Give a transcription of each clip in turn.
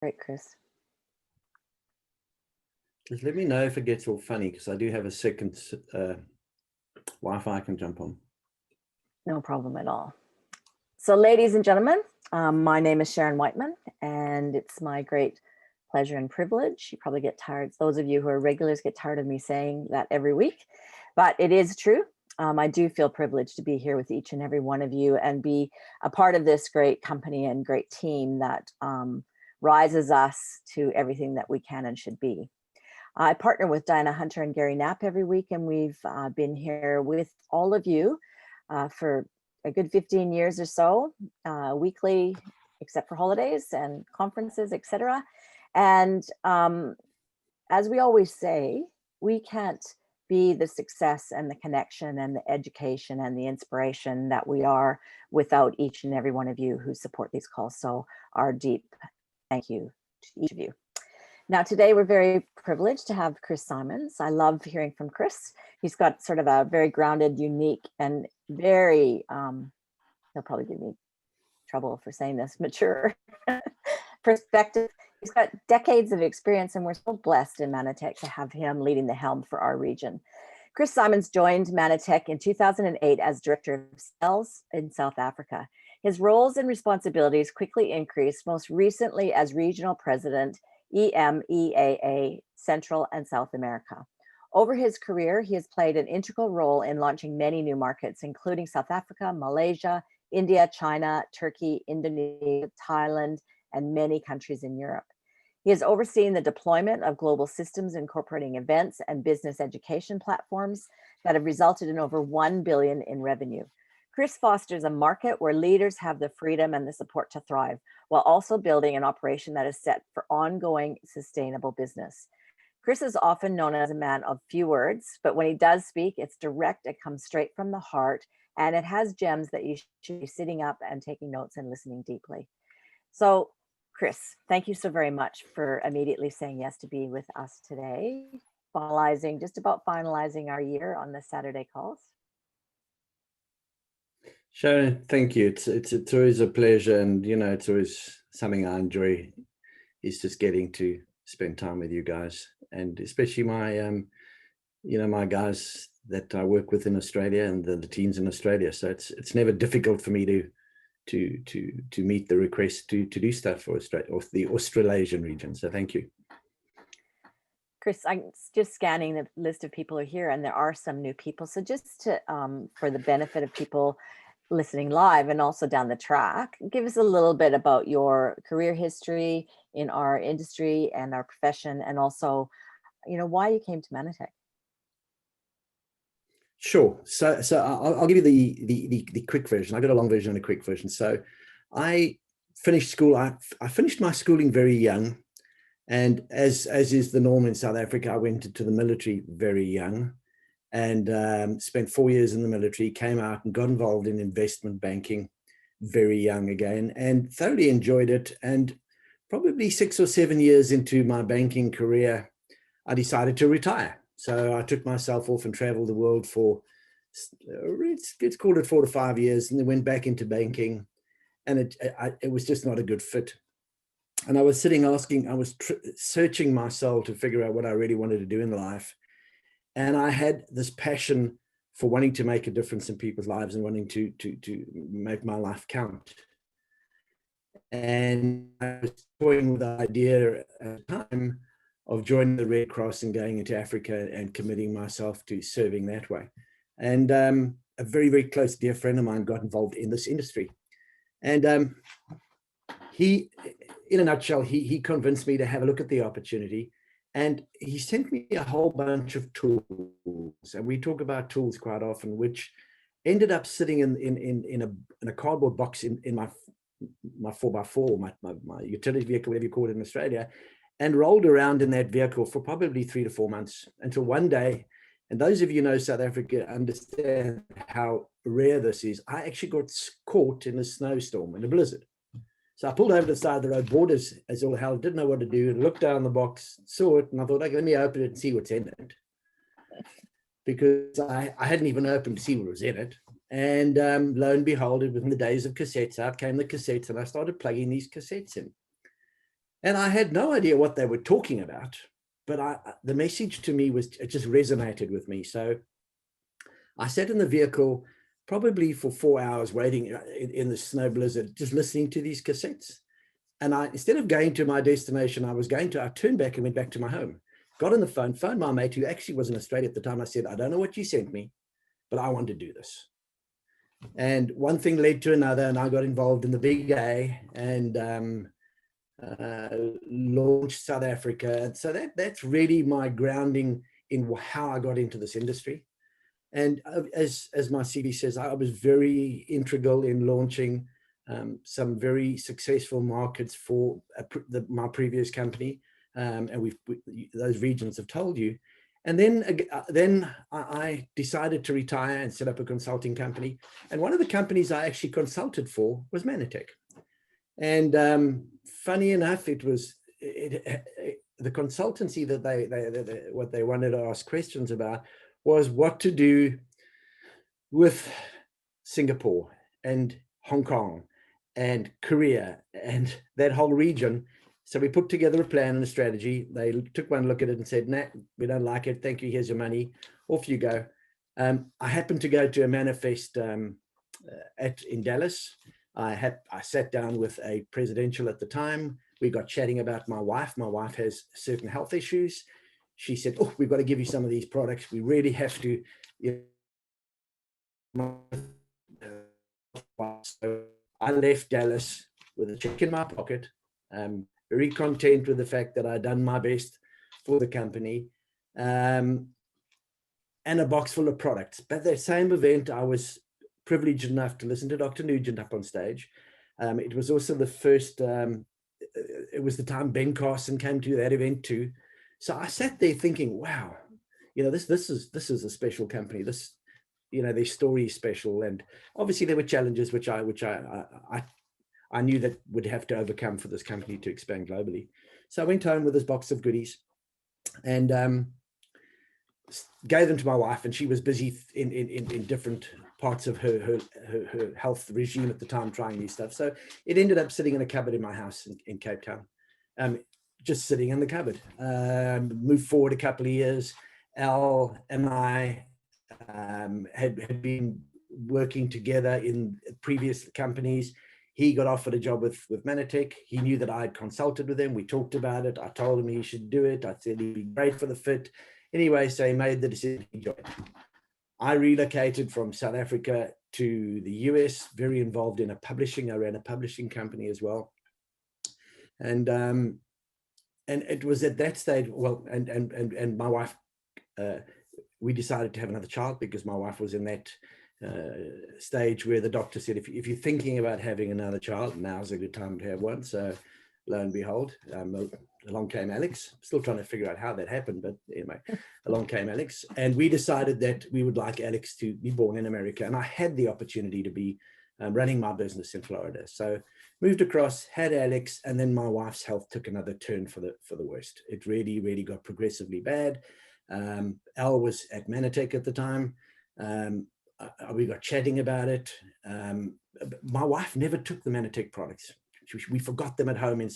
Great, Chris. Just let me know if it gets all funny, because I do have a second Wi-Fi I can jump on. No problem at all. So ladies and gentlemen, my name is Sharon Whiteman, and it's my great pleasure and privilege. You probably get tired. Those of you who are regulars get tired of me saying that every week, but it is true. I do feel privileged to be here with each and every one of you and be a part of this great company and great team that rises us to everything that we can and should be. I partner with Diana Hunter and Gary Knapp every week, and we've been here with all of you for a good 15 years or so, weekly, except for holidays and conferences, etc. And as we always say, we can't be the success and the connection and the education and the inspiration that we are without each and every one of you who support these calls. So our deep thank you to each of you. Now, today we're very privileged to have Chris Simons. I love hearing from Chris. He's got sort of a very grounded, unique, and very, he'll probably give me trouble for saying this, mature perspective. He's got decades of experience, and we're so blessed in Mannatech to have him leading the helm for our region. Chris Simons joined Mannatech in 2008 as Director of Sales in South Africa. His roles and responsibilities quickly increased, most recently as Regional President, AMEAA, Central and South America. Over his career, he has played an integral role in launching many new markets, including South Africa, Malaysia, India, China, Turkey, Indonesia, Thailand, and many countries in Europe. He has overseen the deployment of global systems incorporating events and business education platforms that have resulted in over 1 billion in revenue. Chris fosters a market where leaders have the freedom and the support to thrive, while also building an operation that is set for ongoing sustainable business. Chris is often known as a man of few words, but when he does speak, it's direct, it comes straight from the heart, and it has gems that you should be sitting up and taking notes and listening deeply. So, Chris, thank you so very much for immediately saying yes to be with us today, just about finalizing our year on the Saturday calls. Sharon, thank you. It's always a pleasure, and you know, it's always something I enjoy, is just getting to spend time with you guys, and especially my my guys that I work with in Australia and the teams in Australia. So it's never difficult for me to meet the request to do stuff for Australia or the Australasian region. So thank you. Chris, I'm just scanning the list of people who are here, and there are some new people. So just to for the benefit of people listening live and also down the track, give us a little bit about your career history in our industry and our profession, and also, why you came to Mannatech. Sure. So I'll give you the quick version. I got a long version and a quick version. So I finished school. I finished my schooling very young, and as is the norm in South Africa, I went into the military very young, and spent 4 years in the military, came out and got involved in investment banking very young again, and thoroughly enjoyed it. And probably 6 or 7 years into my banking career, I decided to retire. So I took myself off and traveled the world for, let's call it 4 to 5 years, and then went back into banking, and it was just not a good fit. And I was searching my soul to figure out what I really wanted to do in life. And I had this passion for wanting to make a difference in people's lives and wanting to make my life count. And I was toying with the idea at the time of joining the Red Cross and going into Africa and committing myself to serving that way. And a very, very close dear friend of mine got involved in this industry. And he, in a nutshell, he convinced me to have a look at the opportunity. And he sent me a whole bunch of tools, and we talk about tools quite often, which ended up sitting in a cardboard box in my 4x4, my utility vehicle, whatever you call it in Australia, and rolled around in that vehicle for probably 3 to 4 months, until one day, and those of you know South Africa understand how rare this is, I actually got caught in a snowstorm, in a blizzard. So I pulled over to the side of the road, bored as all hell, didn't know what to do, looked down the box, saw it, and I thought, okay, let me open it and see what's in it. Because I hadn't even opened to see what was in it. And lo and behold, within the days of cassettes, out came the cassettes, and I started plugging these cassettes in. And I had no idea what they were talking about, but the message to me it just resonated with me. So I sat in the vehicle probably for 4 hours waiting in the snow blizzard, just listening to these cassettes. And instead of going to my destination, I turned back and went back to my home, got on the phone, phoned my mate who actually was in Australia at the time. I said, I don't know what you sent me, but I want to do this. And one thing led to another, and I got involved in the big A and launched South Africa. And so that's really my grounding in how I got into this industry. And as my CV says, I was very integral in launching some very successful markets for my previous company. And those regions have told you. And then I decided to retire and set up a consulting company. And one of the companies I actually consulted for was Manatech. And funny enough, it was the consultancy that what they wanted to ask questions about was what to do with Singapore and Hong Kong and Korea and that whole region. So we put together a plan and a strategy. They took one look at it and said, nah, we don't like it. Thank you. Here's your money. Off you go. I happened to go to a manifest in Dallas. I sat down with a presidential at the time. We got chatting about my wife. My wife has certain health issues. She said, oh, we've got to give you some of these products. We really have to. So I left Dallas with a check in my pocket, very content with the fact that I'd done my best for the company, and a box full of products. But that same event, I was privileged enough to listen to Dr. Nugent up on stage. It was also the first, it was the time Ben Carson came to that event too. So I sat there thinking, wow, this is a special company. Their story is special. And obviously there were challenges which I knew that would have to overcome for this company to expand globally. So I went home with this box of goodies and gave them to my wife, and she was busy in different parts of her health regime at the time, trying new stuff. So it ended up sitting in a cupboard in my house in Cape Town, just sitting in the cupboard. Moved forward a couple of years. Al and I had been working together in previous companies. He got offered a job with Manatech. He knew that I had consulted with him. We talked about it. I told him he should do it. I said he'd be great for the fit. Anyway, so he made the decision to join. I relocated from South Africa to the US, very involved in I ran a publishing company as well. And it was at that stage, well, and my wife, we decided to have another child because my wife was in that stage where the doctor said, if you're thinking about having another child, now's a good time to have one. So lo and behold, along came Alex. Still trying to figure out how that happened, but anyway, along came Alex. And we decided that we would like Alex to be born in America. And I had the opportunity to be running my business in Florida. So moved across, had Alex, and then my wife's health took another turn for the worst. It really, really got progressively bad. Al was at Manatech at the time. We got chatting about it. My wife never took the Manatech products. We forgot them at home.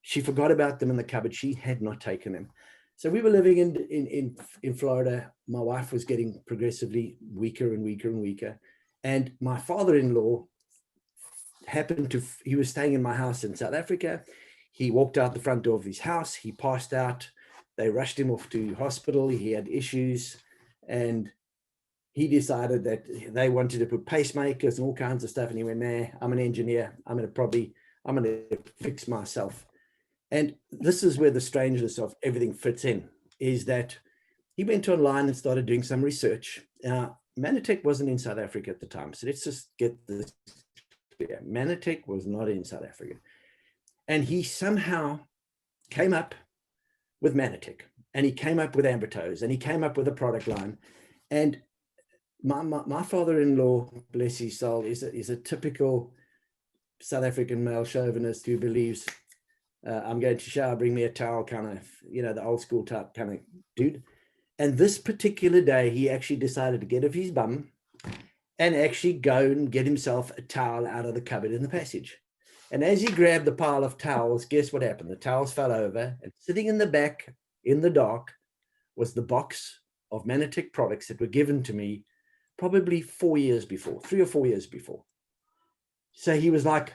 She forgot about them in the cupboard. She had not taken them. So we were living in Florida. My wife was getting progressively weaker and weaker and weaker. And my father-in-law he was staying in my house in South Africa. He walked out the front door of his house. He passed out. They rushed him off to hospital. He had issues. And he decided that they wanted to put pacemakers and all kinds of stuff. And he went, nah, I'm an engineer. I'm going to fix myself. And this is where the strangeness of everything fits in, is that he went online and started doing some research. Manatech wasn't in South Africa at the time. So let's just get this clear. Manatech was not in South Africa. And he somehow came up with Manatech, and he came up with Ambertoes, and he came up with a product line. And my father-in-law, bless his soul, is a typical South African male chauvinist who believes I'm going to shower, bring me a towel, kind of, the old school type kind of dude. And this particular day, he actually decided to get off his bum and actually go and get himself a towel out of the cupboard in the passage. And as he grabbed the pile of towels, guess what happened? The towels fell over, and sitting in the back in the dark was the box of Manatech products that were given to me probably 4 years before, 3 or 4 years before. So he was like,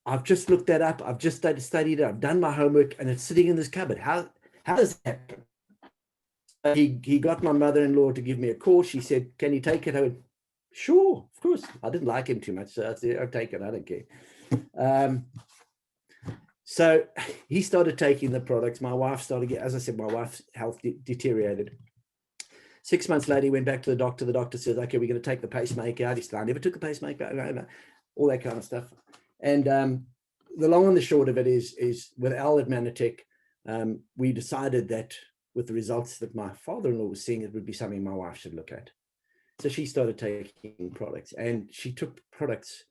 I've just looked that up. I've just studied it. I've done my homework, and it's sitting in this cupboard. How does that happen? He got my mother-in-law to give me a call. She said, can you take it? I went, sure, of course. I didn't like him too much, so I said, I'll take it. I don't care. So he started taking the products. My wife started, as I said, my wife's health deteriorated. 6 months later, he went back to the doctor. The doctor said, okay, we're going to take the pacemaker out. He said, I never took the pacemaker out, all that kind of stuff. And the long and the short of it is with Al at Manatech, we decided that with the results that my father-in-law was seeing, it would be something my wife should look at. So she started taking products, and she took products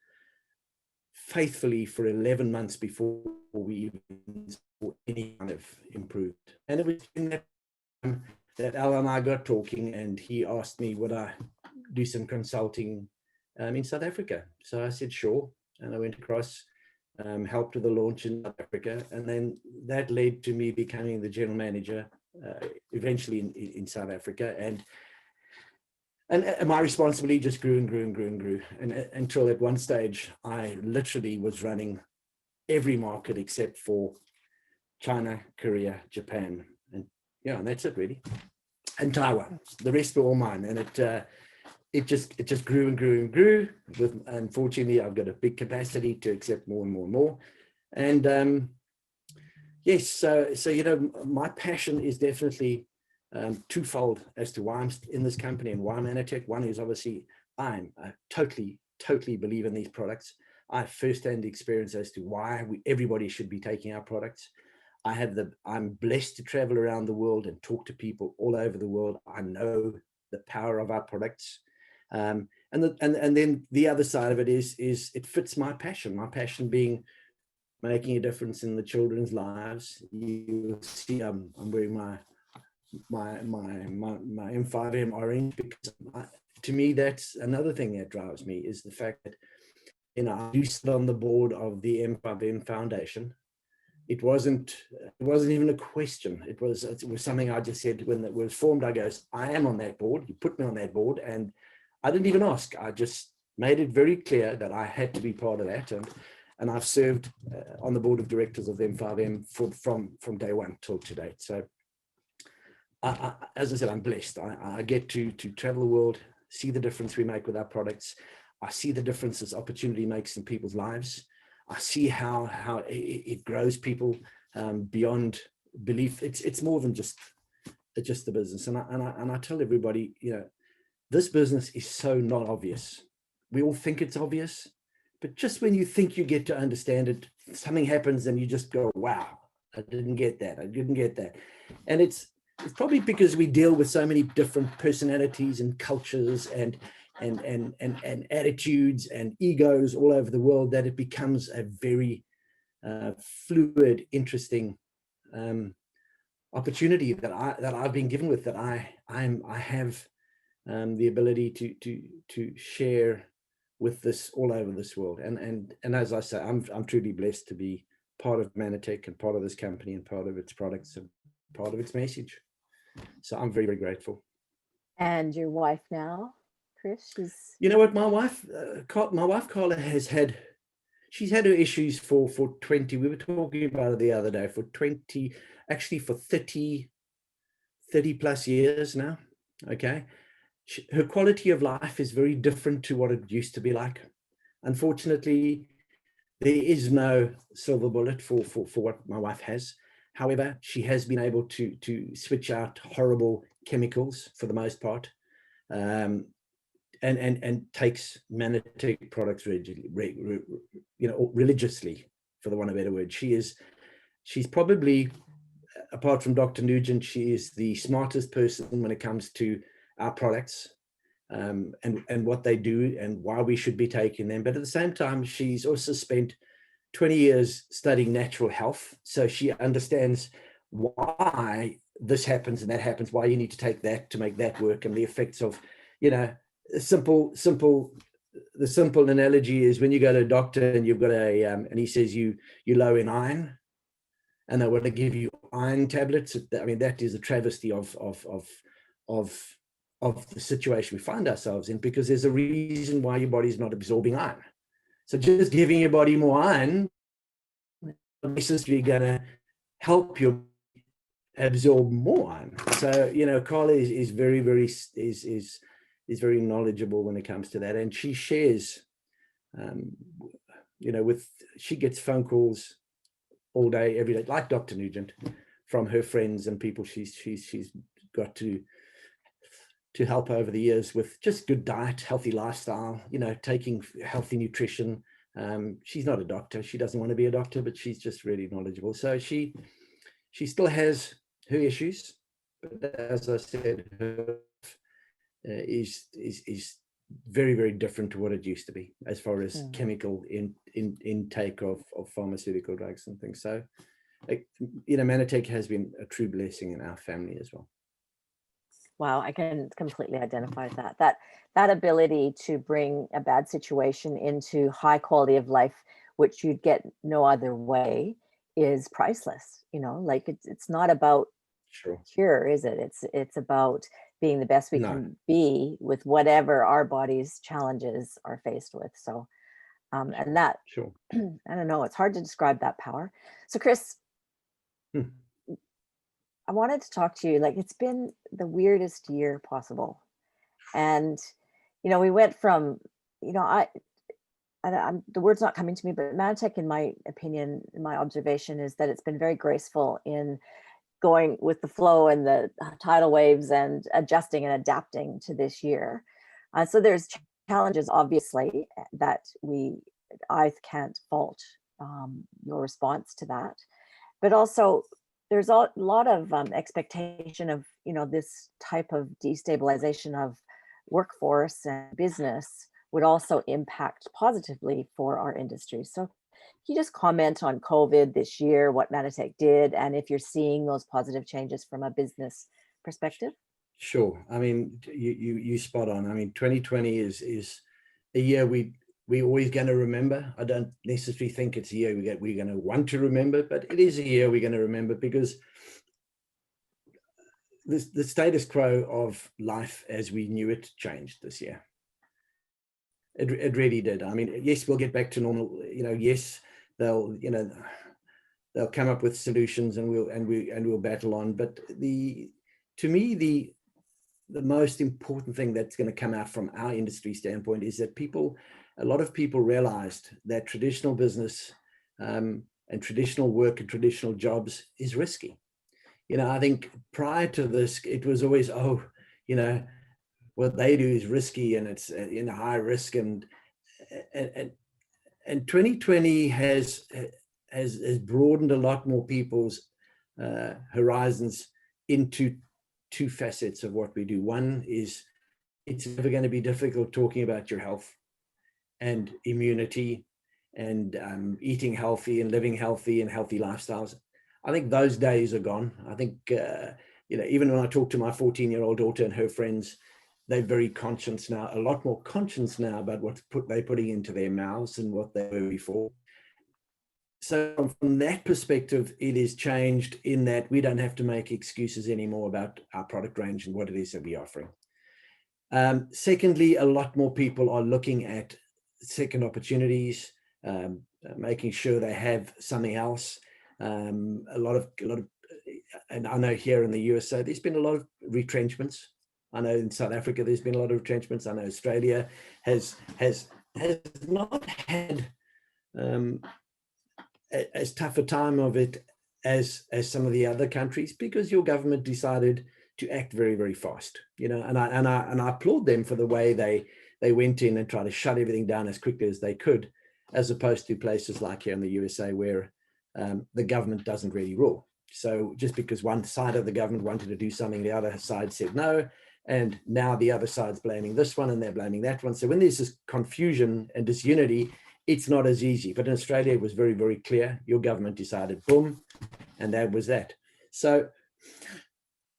faithfully for 11 months before we even saw any kind of improved. And it was in that time that Al and I got talking, and he asked me would I do some consulting in South Africa. So I said sure, and I went across, helped with the launch in South Africa, and then that led to me becoming the general manager eventually in South Africa, and my responsibility just grew and grew and grew and grew, and until at one stage I literally was running every market except for China, Korea, Japan, and and that's it really, and Taiwan. The rest were all mine, and it just grew and grew and grew. Unfortunately, I've got a big capacity to accept more and more and more, and yes, so my passion is definitely twofold as to why I'm in this company and why I'm Manatech. One is obviously I totally believe in these products. I have firsthand experience as to why everybody should be taking our products. I'm blessed to travel around the world and talk to people all over the world. I know the power of our products. And then the other side of it is it fits my passion being making a difference in the children's lives. You'll see I'm wearing my M5M orange, because to me that's another thing that drives me, is the fact that I do sit on the board of the M5M Foundation. It wasn't even a question. It was something I just said when it was formed. I goes, I am on that board. You put me on that board, and I didn't even ask. I just made it very clear that I had to be part of that, and I've served on the board of directors of the M5M from day one till to date. So, as I said, I'm blessed. I get to travel the world, see the difference we make with our products. I see the difference this opportunity makes in people's lives. I see how it grows people beyond belief. It's more than just the business. And I tell everybody, this business is so not obvious. We all think it's obvious, but just when you think you get to understand it, something happens and you just go, wow, I didn't get that. And it's probably because we deal with so many different personalities and cultures and attitudes and egos all over the world, that it becomes a very fluid, interesting opportunity that I've been given with, that I have the ability to share with this all over this world. And as I say, I'm truly blessed to be part of Manatech and part of this company and part of its products and part of its message. So I'm very, very grateful. And your wife now, Chris, you know what, my wife Carla she's had her issues for 20, we were talking about it the other day, for 30 plus years now. Okay, her quality of life is very different to what it used to be like. Unfortunately, there is no silver bullet for what my wife has. However, she has been able to switch out horrible chemicals for the most part, and takes Manatech products religiously, for the want of a better word. She's probably, apart from Dr. Nugent, she is the smartest person when it comes to our products, and what they do and why we should be taking them. But at the same time, she's also spent 20 years studying natural health. So she understands why this happens and that happens, why you need to take that to make that work, and the effects of, simple the simple analogy is when you go to a doctor and you've got and he says you're low in iron, and they want to give you iron tablets. I mean, that is a travesty of the situation we find ourselves in, because there's a reason why your body's not absorbing iron. So just giving your body more iron is necessarily going to help you absorb more iron. So, you know, Carla is very, very very knowledgeable when it comes to that, and she shares, you know, she gets phone calls all day, every day, like Dr. Nugent, from her friends and people she's got to help over the years with just good diet, healthy lifestyle, you know, taking healthy nutrition. She's not a doctor. She doesn't want to be a doctor, but she's just really knowledgeable. So she still has her issues, but as I said, her is very, very different to what it used to be as far as chemical intake of pharmaceutical drugs and things. So, you know, Manatech has been a true blessing in our family as well. Wow, I can completely identify with that ability to bring a bad situation into high quality of life, which you'd get no other way, is priceless. You know, like it's not about cure, is it? It's about being the best we can be with whatever our body's challenges are faced with. So, and that, I don't know, it's hard to describe that power. So, Chris, I wanted to talk to you, like, it's been the weirdest year possible. And, you know, we went from, you know, I'm the word's not coming to me, but Manatech, in my opinion, in my observation, is that it's been very graceful in going with the flow and the tidal waves and adjusting and adapting to this year. So there's challenges, obviously, that I can't fault your response to that. But also, there's a lot of expectation of, you know, this type of destabilization of workforce and business would also impact positively for our industry. So can you just comment on COVID this year, what Manatech did, and if you're seeing those positive changes from a business perspective? Sure. I mean, you spot on. I mean, 2020 is a year we're always going to remember. I don't necessarily think it's a year we're going to want to remember, but it is a year we're going to remember, because the status quo of life as we knew it changed this year. It really did. I mean, yes, we'll get back to normal. You know, yes, they'll come up with solutions, and we'll battle on. But to me, the most important thing that's going to come out from our industry standpoint is that a lot of people realized that traditional business and traditional work and traditional jobs is risky. You know, I think prior to this, it was always, oh, you know, what they do is risky and it's in high risk, and 2020 has broadened a lot more people's horizons into two facets of what we do. One is, it's never going to be difficult talking about your health and immunity and eating healthy and living healthy and healthy lifestyles. I think those days are gone. I think, you know, even when I talk to my 14-year-old daughter and her friends, they're very conscious now, a lot more conscious now about what they're putting into their mouths and what they were before. So from that perspective, it is changed in that we don't have to make excuses anymore about our product range and what it is that we're offering. Secondly, a lot more people are looking at second opportunities, making sure they have something else. A lot of, and I know here in the USA, there's been a lot of retrenchments. I know in South Africa, there's been a lot of retrenchments. I know Australia has not had as tough a time of it as some of the other countries, because your government decided to act very, very fast, you know, and I applaud them for the way they went in and tried to shut everything down as quickly as they could, as opposed to places like here in the USA where the government doesn't really rule. So just because one side of the government wanted to do something, the other side said no, and now the other side's blaming this one and they're blaming that one. So when there's this confusion and disunity, it's not as easy. But in Australia, it was very, very clear. Your government decided, boom, and that was that. So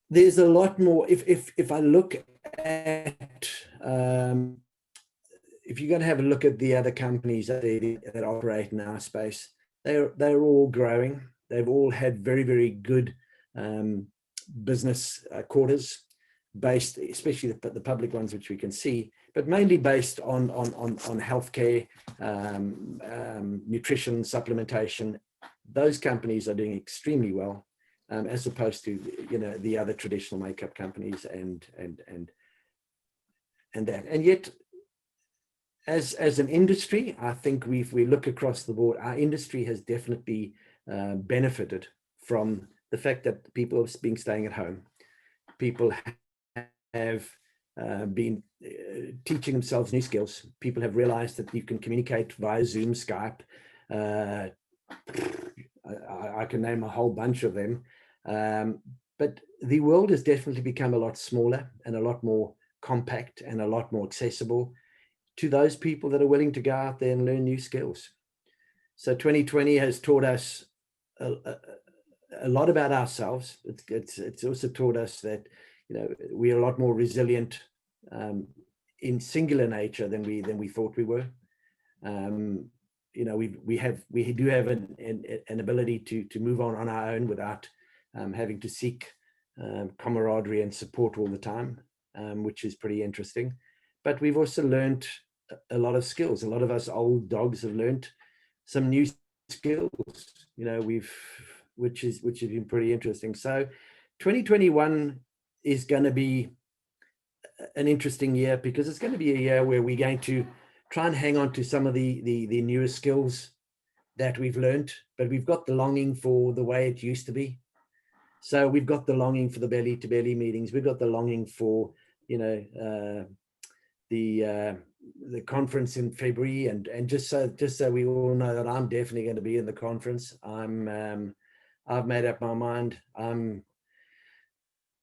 there's a lot more. If I look at, if you're going to have a look at the other companies that operate in our space, they're all growing. They've all had very, very good business quarters, based, especially the public ones, which we can see, but mainly based on healthcare, nutrition, supplementation. Those companies are doing extremely well, as opposed to, you know, the other traditional makeup companies and that. And yet, as an industry, I think if we look across the board, our industry has definitely benefited from the fact that people have been staying at home. People have been teaching themselves new skills. People have realized that you can communicate via Zoom, Skype. I can name a whole bunch of them. But the world has definitely become a lot smaller and a lot more compact and a lot more accessible to those people that are willing to go out there and learn new skills. So 2020 has taught us a lot about ourselves. It's also taught us that, you know, we are a lot more resilient in singular nature than we thought we were. You know, we do have an ability to move on our own without having to seek camaraderie and support all the time, which is pretty interesting. But we've also learned a lot of skills. A lot of us old dogs have learned some new skills, you know, which has been pretty interesting. So 2021 is going to be an interesting year, because it's going to be a year where we're going to try and hang on to some of the newer skills that we've learned, but we've got the longing for the way it used to be. So we've got the longing for the belly to belly meetings. We've got the longing for, you know, the conference in February, and just so we all know that I'm definitely going to be in the conference. I've made up my mind.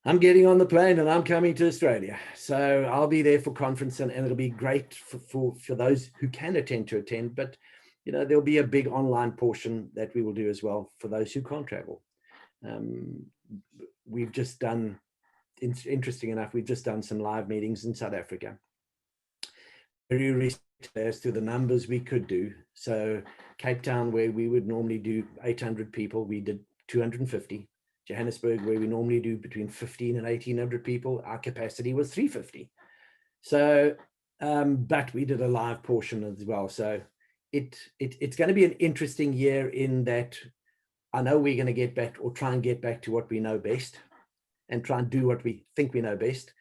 I'm getting on the plane and I'm coming to Australia. So I'll be there for conference, and it'll be great for those who can attend. But, you know, there'll be a big online portion that we will do as well for those who can't travel. We've just done, interesting enough, we've just done some live meetings in South Africa. Very recently, as to the numbers we could do. So Cape Town, where we would normally do 800 people, we did 250. Johannesburg, where we normally do between 15 and 1800 people, our capacity was 350. So, but we did a live portion as well. So it's going to be an interesting year, in that I know we're going to get back, or try and get back to what we know best, and try and do what we think we know best.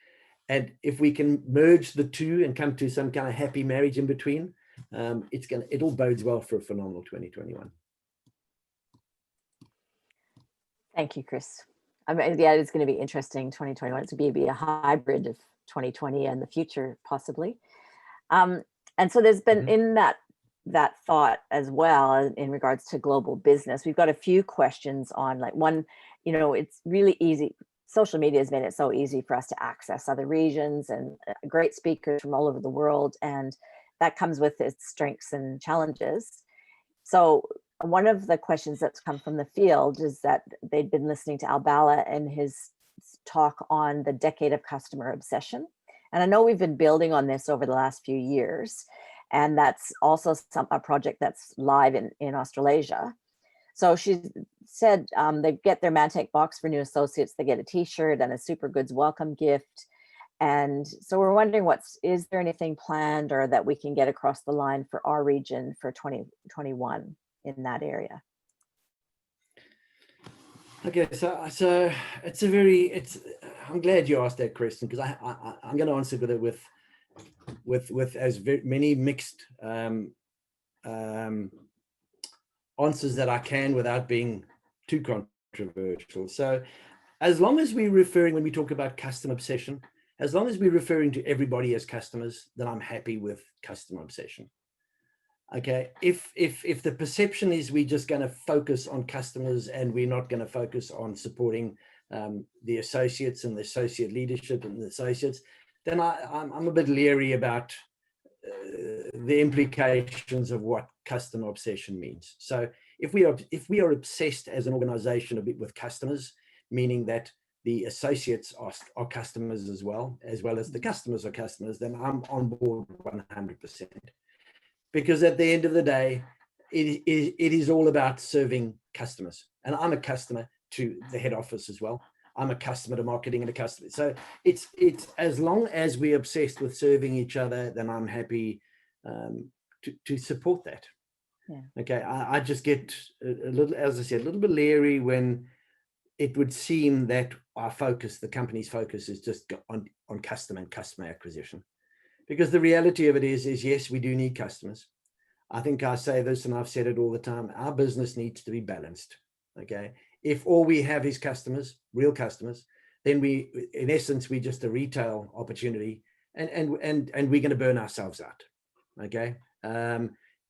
And if we can merge the two and come to some kind of happy marriage in between, it all bodes well for a phenomenal 2021. Thank you, Chris. I mean, yeah, it's going to be interesting. 2021. It's going to be a hybrid of 2020 and the future, possibly. And so there's been in that thought as well, in regards to global business. We've got a few questions on, like, one, you know, it's really easy. Social media has made it so easy for us to access other regions and great speakers from all over the world. And that comes with its strengths and challenges. So one of the questions that's come from the field is that they'd been listening to Al Bala and his talk on the decade of customer obsession. And I know we've been building on this over the last few years. And that's also a project that's live in Australasia. So she said they get their Mantech box for new associates. They get a t-shirt and a Super Goods welcome gift. And so we're wondering, is there anything planned or that we can get across the line for our region for 2021 in that area? Okay, so I'm glad you asked that question, because I'm going to answer with as many mixed answers that I can without being too controversial. So as long as we're referring, when we talk about customer obsession, as long as we're referring to everybody as customers, then I'm happy with customer obsession. Okay, if the perception is we're just going to focus on customers and we're not going to focus on supporting the associates and the associate leadership and the associates, then I'm a bit leery about the implications of what customer obsession means. So if we are obsessed as an organization a bit with customers, meaning that the associates are customers as well as the customers are customers, then I'm on board 100%. Because at the end of the day, it is all about serving customers. And I'm a customer to the head office as well. I'm a customer to marketing and a customer. So it's as long as we're obsessed with serving each other, then I'm happy to support that. Yeah. Okay, I just get a little, as I said, a little bit leery when it would seem that our focus, the company's focus, is just on customer and customer acquisition. Because the reality of it is yes, we do need customers. I think I say this, and I've said it all the time, our business needs to be balanced. Okay, if all we have is customers, real customers, then in essence, we're just a retail opportunity, and we're going to burn ourselves out. Okay,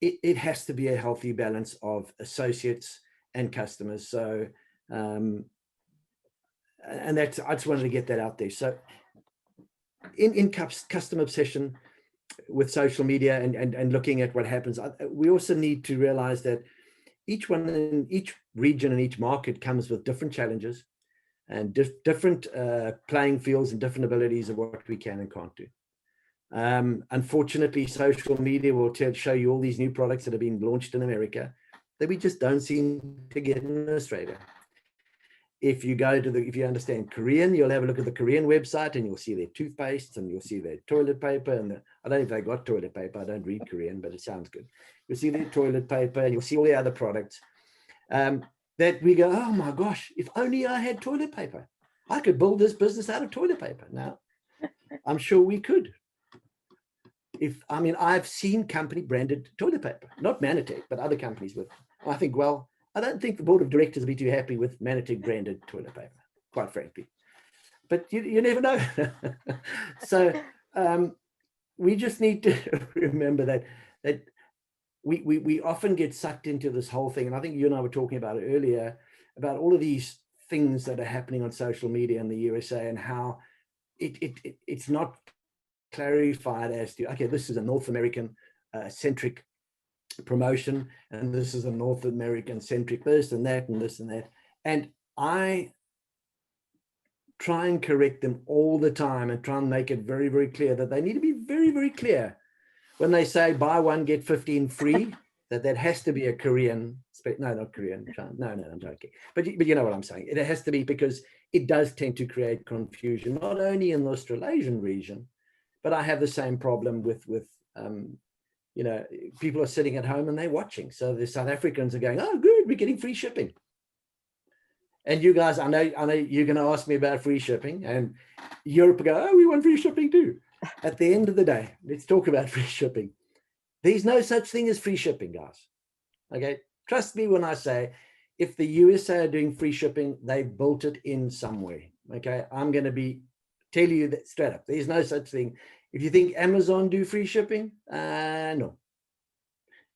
it has to be a healthy balance of associates and customers. So, and that's, I just wanted to get that out there. So, in customer obsession with social media and looking at what happens, we also need to realize that each region and each market comes with different challenges and different playing fields and different abilities of what we can and can't do. Unfortunately, social media will show you all these new products that have been launched in America that we just don't seem to get in Australia. If you go to if you understand Korean, you'll have a look at the Korean website and you'll see their toothpaste and you'll see their toilet paper. And I don't know if they got toilet paper. I don't read Korean, but it sounds good. You'll see their toilet paper and you'll see all the other products that we go, oh my gosh, if only I had toilet paper. I could build this business out of toilet paper. Now, I'm sure we could. I've seen company branded toilet paper, not Manatech, but other companies with. I think, well, I don't think the board of directors will be too happy with Manatech branded toilet paper, quite frankly. But you never know. So we just need to remember that we often get sucked into this whole thing. And I think you and I were talking about it earlier, about all of these things that are happening on social media in the USA and how it's not clarified as to, okay, this is a North American centric promotion, and this is a North American centric this and that and this and that. And I try and correct them all the time and try and make it very, very clear that they need to be very, very clear when they say buy one, get 15 free, that has to be a Korean, no, not Korean, no, I'm joking. But you know what I'm saying. It has to be, because it does tend to create confusion, not only in the Australasian region, but I have the same problem with people are sitting at home and they're watching. So the South Africans are going, oh, good, we're getting free shipping. And you guys, I know you're going to ask me about free shipping, and Europe go, oh, we want free shipping too. At the end of the day, let's talk about free shipping. There's no such thing as free shipping, guys. Okay, trust me when I say, if the USA are doing free shipping, they built it in somewhere. Okay, I'm going to tell you that straight up. There's no such thing. If you think Amazon do free shipping, no.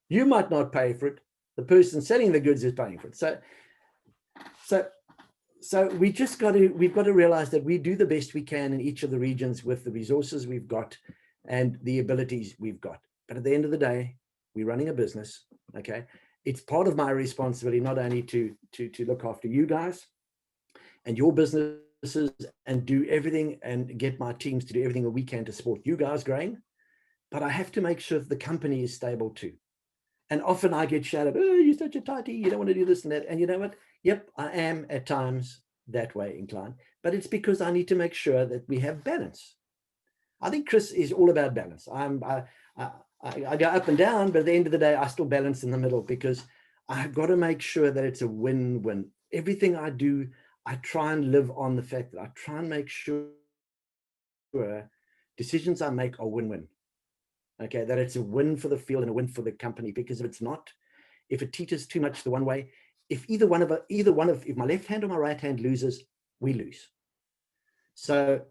You might not pay for it. The person selling the goods is paying for it. So we've got to realize that we do the best we can in each of the regions with the resources we've got and the abilities we've got. But at the end of the day, we're running a business. Okay, it's part of my responsibility not only to look after you guys and your businesses and do everything and get my teams to do everything that we can to support you guys growing, but I have to make sure that the company is stable too. And often I get shouted, oh, you're such a tighty, you don't want to do this and that. And you know what? Yep, I am at times that way inclined, but it's because I need to make sure that we have balance. I think Chris is all about balance. I go up and down, but at the end of the day, I still balance in the middle, because I've got to make sure that it's a win-win. Everything I do, I try and live on the fact that I try and make sure decisions I make are win-win. Okay, that it's a win for the field and a win for the company, because if it's not, if it teeters too much the one way, if if my left hand or my right hand loses, we lose. So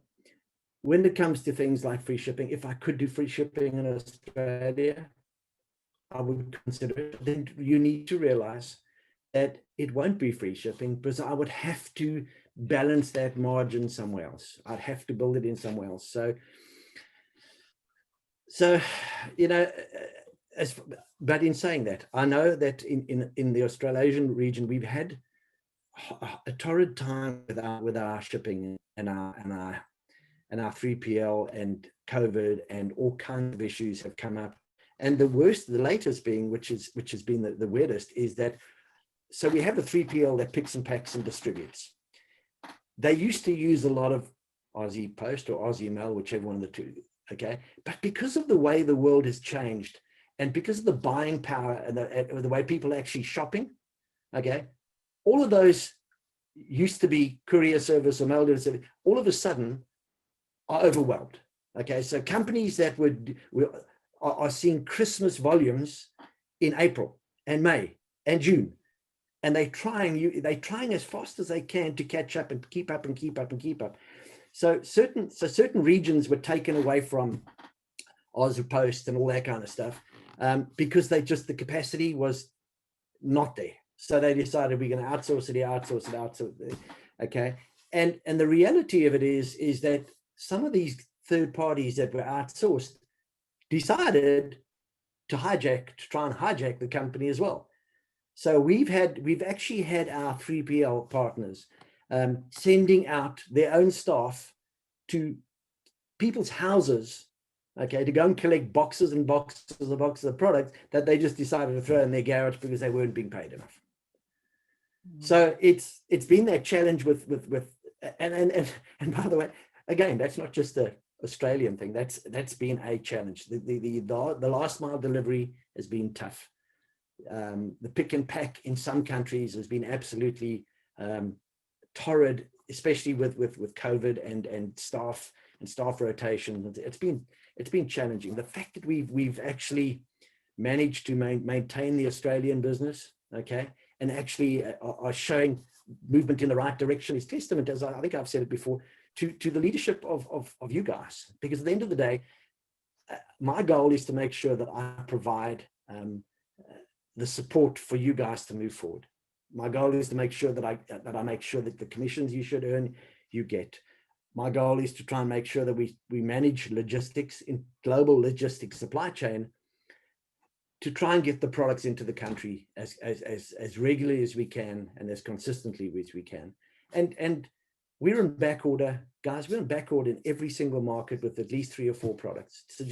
when it comes to things like free shipping, if I could do free shipping in Australia, I would consider it. Then you need to realize that it won't be free shipping, because I would have to balance that margin somewhere else. I'd have to build it in somewhere else. So but in saying that, I know that in the Australasian region, we've had a torrid time with our shipping and our 3PL and COVID, and all kinds of issues have come up. And the latest being, which has been the weirdest, is that so we have the 3PL that picks and packs and distributes. They used to use a lot of Aussie Post or Aussie Mail, whichever one of the two, okay? But because of the way the world has changed, and because of the buying power and the way people are actually shopping, okay, all of those used to be courier service or mail delivery service, all of a sudden are overwhelmed, okay? So companies that are seeing Christmas volumes in April and May and June, and they're trying as fast as they can to catch up and keep up and keep up and keep up. So certain regions were taken away from Aussie Post and all that kind of stuff, because the capacity was not there. So they decided we're going to outsource it, okay? And the reality of it is that some of these third parties that were outsourced decided to try and hijack the company as well. So we've actually had our 3PL partners sending out their own staff to people's houses, okay, to go and collect boxes and boxes and boxes of products that they just decided to throw in their garage because they weren't being paid enough. So it's been that challenge with and by the way, again, that's not just a Australian thing. That's been a challenge. The last mile delivery has been tough. The pick and pack in some countries has been absolutely torrid, especially with COVID and staff rotation. It's been challenging. The fact that we've actually managed to maintain the Australian business, okay, and actually are showing movement in the right direction is testament, as I think I've said it before, to the leadership of you guys. Because at the end of the day, my goal is to make sure that I provide the support for you guys to move forward. My goal is to make sure that I make sure that the commissions you should earn, you get. My goal is to try and make sure that we manage logistics in global logistics supply chain to try and get the products into the country as regularly as we can and as consistently as we can. And we're in back order, guys. We're in back order in every single market with at least 3 or 4 products. So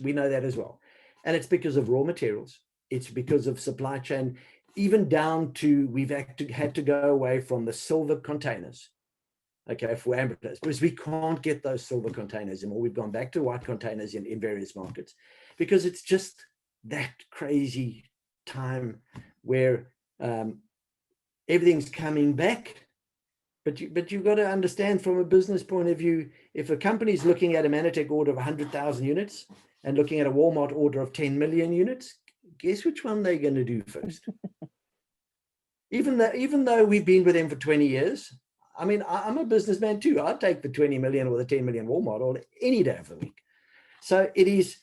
we know that as well. And it's because of raw materials. It's because of supply chain, even down to we've had to go away from the silver containers, okay, for ambulances, because we can't get those silver containers anymore. We've gone back to white containers in various markets because it's just that crazy time where everything's coming back. But you've got to understand from a business point of view, if a company's looking at a Manatech order of 100,000 units and looking at a Walmart order of 10 million units, guess which one they're going to do first? Even though we've been with them for 20 years, I mean, I'm a businessman too. I'd take the 20 million or the 10 million Walmart order any day of the week. So it's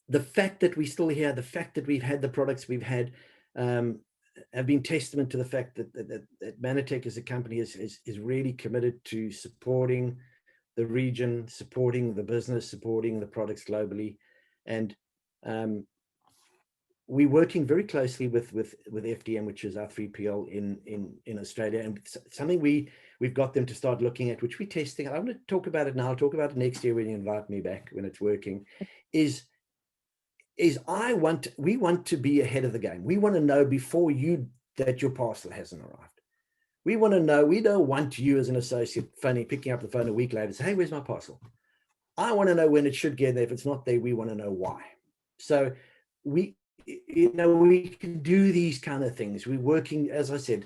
the fact that we're still here, the fact that we've had the products we've had, have been testament to the fact that Manatech as a company is really committed to supporting the region, supporting the business, supporting the products globally. And we're working very closely with FDM, which is our 3PL in Australia, and something we've got them to start looking at, which we're testing. I want to talk about it now. I'll talk about it next year when you invite me back, when it's working. We want to be ahead of the game. We want to know before that your parcel hasn't arrived. We want to know. We don't want you as an associate picking up the phone a week later and say, "Hey, where's my parcel?" I want to know when it should get there. If it's not there, we want to know why. So we can do these kind of things. We're working, as I said,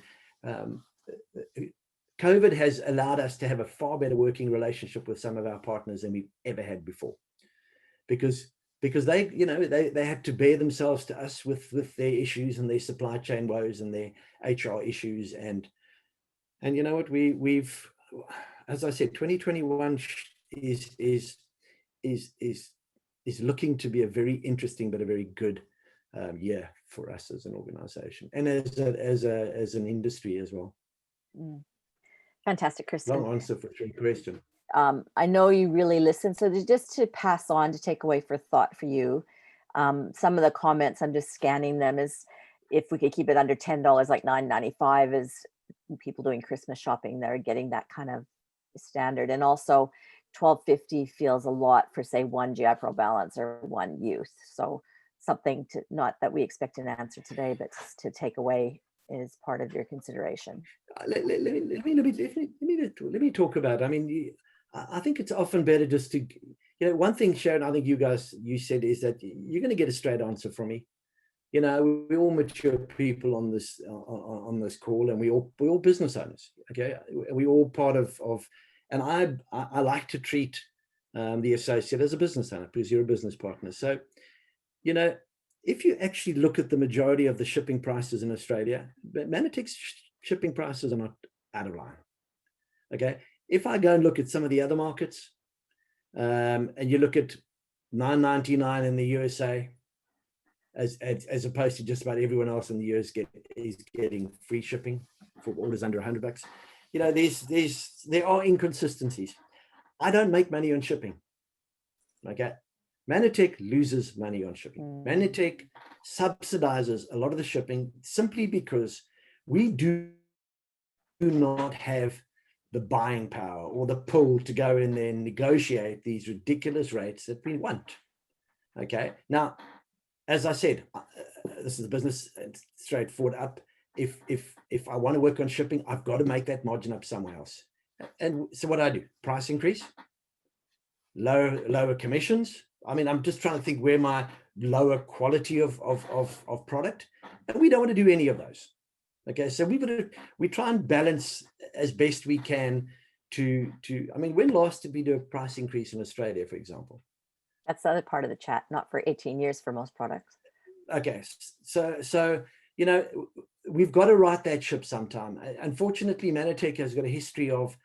COVID has allowed us to have a far better working relationship with some of our partners than we've ever had before, because they had to bear themselves to us with their issues and their supply chain woes and their HR issues. And you know what, we've, as I said, 2021 is looking to be a very interesting but a very good year for us as an organization and as an industry as well. Fantastic, Kristen. Long answer for your question. I know you really listen. So just to pass on, to take away for thought for you, some of the comments, I'm just scanning them, is if we could keep it under $10, like $9.95, is people doing Christmas shopping, they're getting that kind of standard. And also $12.50 feels a lot for, say, one GI Pro balance or one youth. So something to, not that we expect an answer today, but to take away is part of your consideration. Let me talk about, I mean, I think it's often better just to, one thing, Sharon, I think you said is that you're going to get a straight answer from me. We all mature people on this call, and we all business owners. Okay, we all part of, and I like to treat the associate as a business owner, because you're a business partner. So, if you actually look at the majority of the shipping prices in Australia, Manatec's shipping prices are not out of line. Okay, if I go and look at some of the other markets, and you look at $9.99 in the USA, as opposed to just about everyone else in the US is getting free shipping for orders under $100. There are inconsistencies. I don't make money on shipping. Okay, Manatec loses money on shipping. Manatec subsidizes a lot of the shipping simply because we do not have the buying power or the pull to go in there and negotiate these ridiculous rates that we want. Okay, now, as I said, this is a business, it's straightforward up. If I want to work on shipping, I've got to make that margin up somewhere else. And so what I do, price increase, lower commissions. I mean, I'm just trying to think where my lower quality of product, and we don't want to do any of those. Okay, so we try and balance as best we can to, I mean, when last did we do a price increase in Australia, for example? That's the other part of the chat, not for 18 years for most products. Okay, so we've got to right that ship sometime. Unfortunately, Manatec has got a history of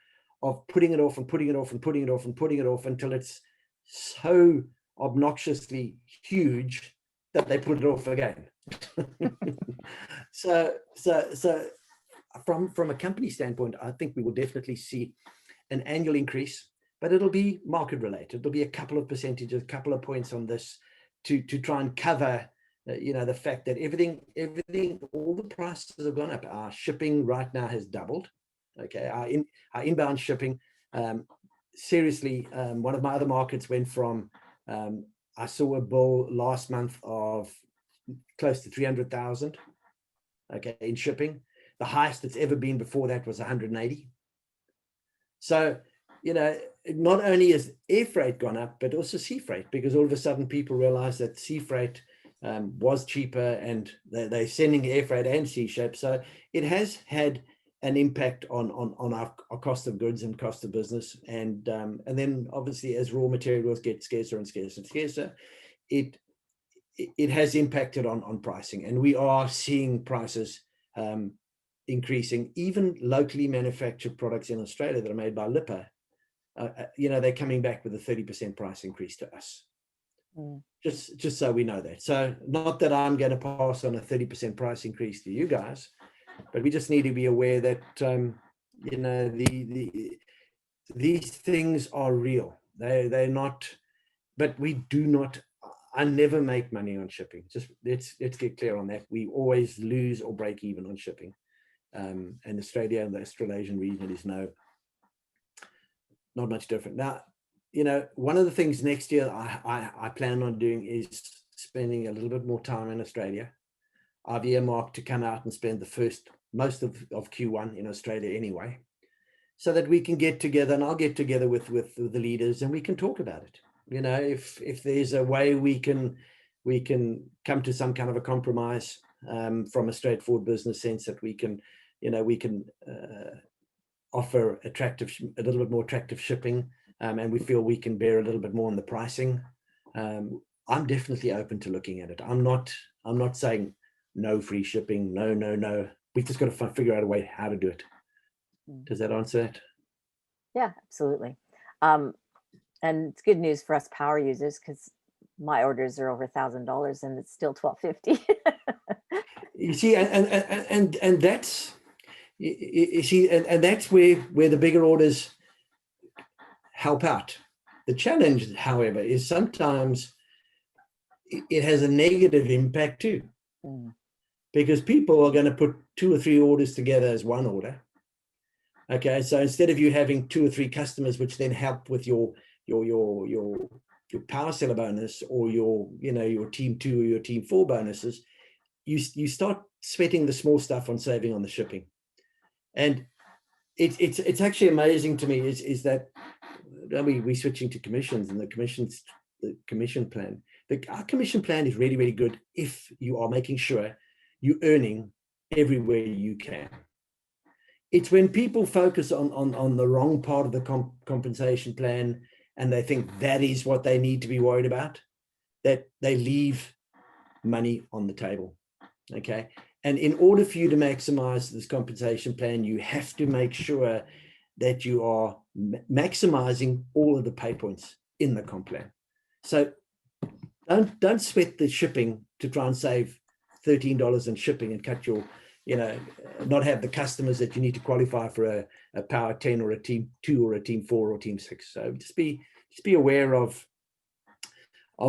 putting it off and putting it off and putting it off and putting it off until it's so obnoxiously huge that they put it off again. So from a company standpoint, I think we will definitely see an annual increase, but it'll be market related. There'll be a couple of percentages, a couple of points on this to try and cover, the fact that everything, all the prices have gone up. Our shipping right now has doubled. Okay, our inbound shipping, seriously, one of my other markets went from, I saw a bill last month of close to 300,000. Okay, in shipping. The highest it's ever been before that was 180. So, not only has air freight gone up, but also sea freight, because all of a sudden people realize that sea freight was cheaper, and they're sending air freight and sea ships. So it has had an impact on our cost of goods and cost of business. And then obviously as raw materials get scarcer and scarcer and scarcer, it has impacted on pricing. And we are seeing prices increasing. Even locally manufactured products in Australia that are made by Lipper, they're coming back with a 30% price increase to us. Just so we know that. So not that I'm going to pass on a 30% price increase to you guys, but we just need to be aware that these things are real. They're not, but we do not. I never make money on shipping. Just let's get clear on that. We always lose or break even on shipping. And Australia and the Australasian region is not much different. Now, one of the things next year I plan on doing is spending a little bit more time in Australia. I've earmarked to come out and spend most of Q1 in Australia anyway, so that we can get together, and I'll get together with the leaders, and we can talk about it. If there's a way we can come to some kind of a compromise from a straightforward business sense, that we can offer a little bit more attractive shipping, and we feel we can bear a little bit more on the pricing. I'm definitely open to looking at it. I'm not saying no free shipping. No. We've just got to figure out a way how to do it. Does that answer it? Yeah, absolutely. And it's good news for us power users, because my orders are over $1,000 and it's still $1,250. You see, and that's that's where the bigger orders help out. The challenge, however, is sometimes it has a negative impact too. because people are going to put 2 or 3 orders together as one order. Okay, so instead of you having 2 or 3 customers, which then help with your power seller bonus or your team 2 or your team 4 bonuses, you start sweating the small stuff on saving on the shipping. And it's actually amazing to me is that we're switching to commissions, and the commission plan. Our commission plan is really, really good if you are making sure you're earning everywhere you can. It's when people focus on the wrong part of the compensation plan and they think that is what they need to be worried about, that they leave money on the table. Okay. And in order for you to maximize this compensation plan, you have to make sure that you are maximizing all of the pay points in the comp plan. So don't sweat the shipping to try and save $13 in shipping and cut your, not have the customers that you need to qualify for a power 10 or a team 2 or a team 4 or team 6. So just be aware of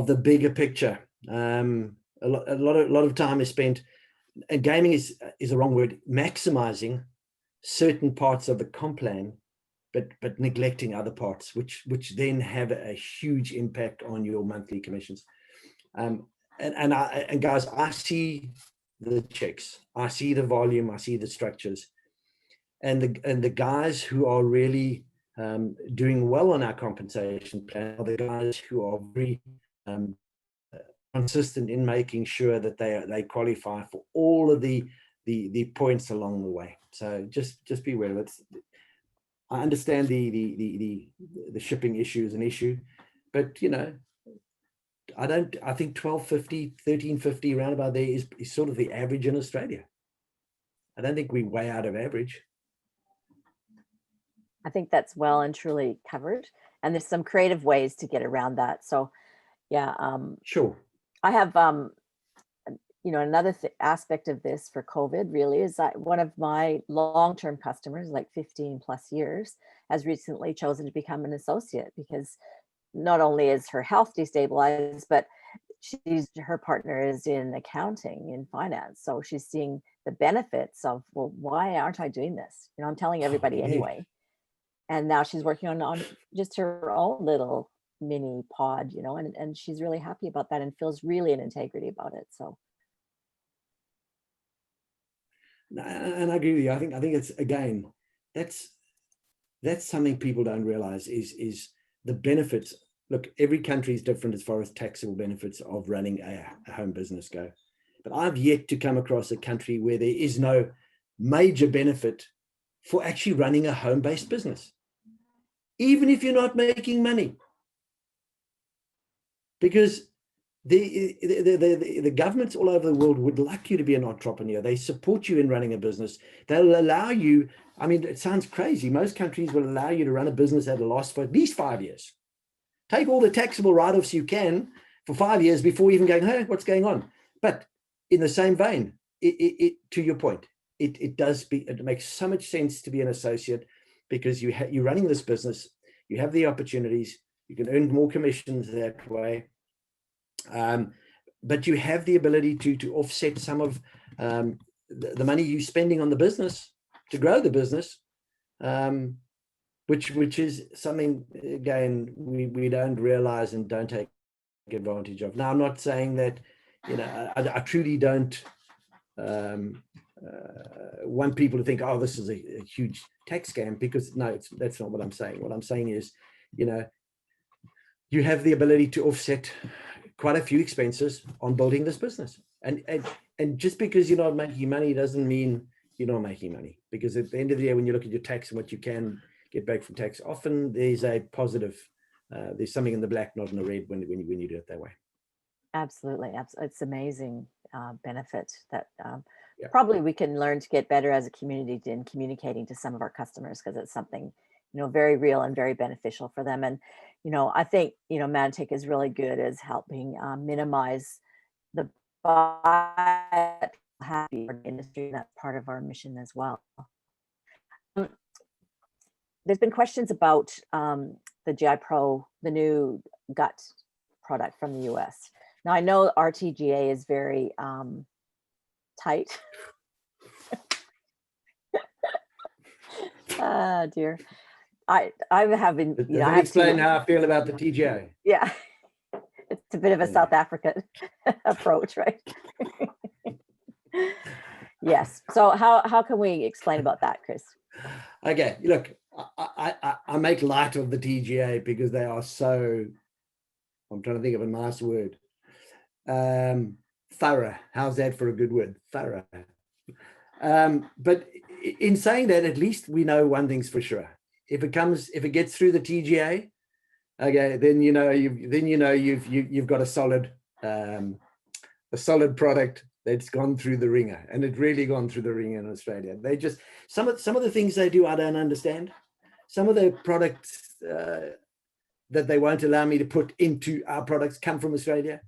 the bigger picture. A lot of time is spent, and gaming is the wrong word, maximizing certain parts of the comp plan, but neglecting other parts, which then have a huge impact on your monthly commissions. And guys, I see the checks, I see the volume, I see the structures, and the guys who are really doing well on our compensation plan are the guys who are very consistent in making sure that they qualify for all of the points along the way. So just be aware of it. I understand the shipping issue is an issue, but I think 12.50, 13.50 round about there is sort of the average in Australia. I don't think we're way out of average. I think that's well and truly covered, and there's some creative ways to get around that. So yeah, sure. I have another aspect of this for COVID really is that one of my long-term customers, like 15 plus years, has recently chosen to become an associate, because not only is her health destabilized, but her partner is in accounting, in finance. So she's seeing the benefits of, well, why aren't I doing this? I'm telling everybody anyway. And now she's working on just her own little mini pod, and she's really happy about that and feels really an integrity about it. So. And I agree with you. I think it's, again, that's something people don't realize is the benefits. Look, every country is different as far as taxable benefits of running a home business go. But I've yet to come across a country where there is no major benefit for actually running a home-based business, even if you're not making money. Because the governments all over the world would like you to be an entrepreneur. They support you in running a business. They'll allow you, I mean, it sounds crazy. Most countries will allow you to run a business at a loss for at least 5 years. Take all the taxable write-offs you can for 5 years before even going, hey, what's going on? But in the same vein, to your point, it makes so much sense to be an associate, because you're running this business, you have the opportunities, you can earn more commissions that way. But you have the ability to offset some of the money you're spending on the business to grow the business, which is something, again, we don't realize and don't take advantage of. Now, I'm not saying that, I truly don't want people to think, oh, this is a huge tax scam, because no, that's not what I'm saying. What I'm saying is, you have the ability to offset quite a few expenses on building this business. And just because you're not making money doesn't mean you're not making money, because at the end of the day, when you look at your tax and what you can get back from tax, often there's a positive, there's something in the black, not in the red, when you do it that way. Absolutely. It's amazing benefit that probably we can learn to get better as a community in communicating to some of our customers, because it's something, very real and very beneficial for them. And, I think, Mantech is really good as helping minimize the happy industry. That's part of our mission as well. There's been questions about the GI Pro, the new gut product from the US. Now, I know RTGA is very tight. Ah, dear. I haven't, Does you know, I that have explain two. how I feel about the TGA? Yeah, it's a bit of a Yeah. South African approach, right? Yes. So how can we explain about that, Chris? Okay, look, I make light of the TGA because they are so, I'm trying to think of a nice word. Thorough. How's that for a good word? Thorough. But in saying that, at least we know one thing's for sure. If it gets through the TGA, okay, then you've got a solid product that's gone through the ringer, and it's really gone through the ringer in Australia. They just some of the things they do I don't understand. Some of the products that they won't allow me to put into our products come from Australia.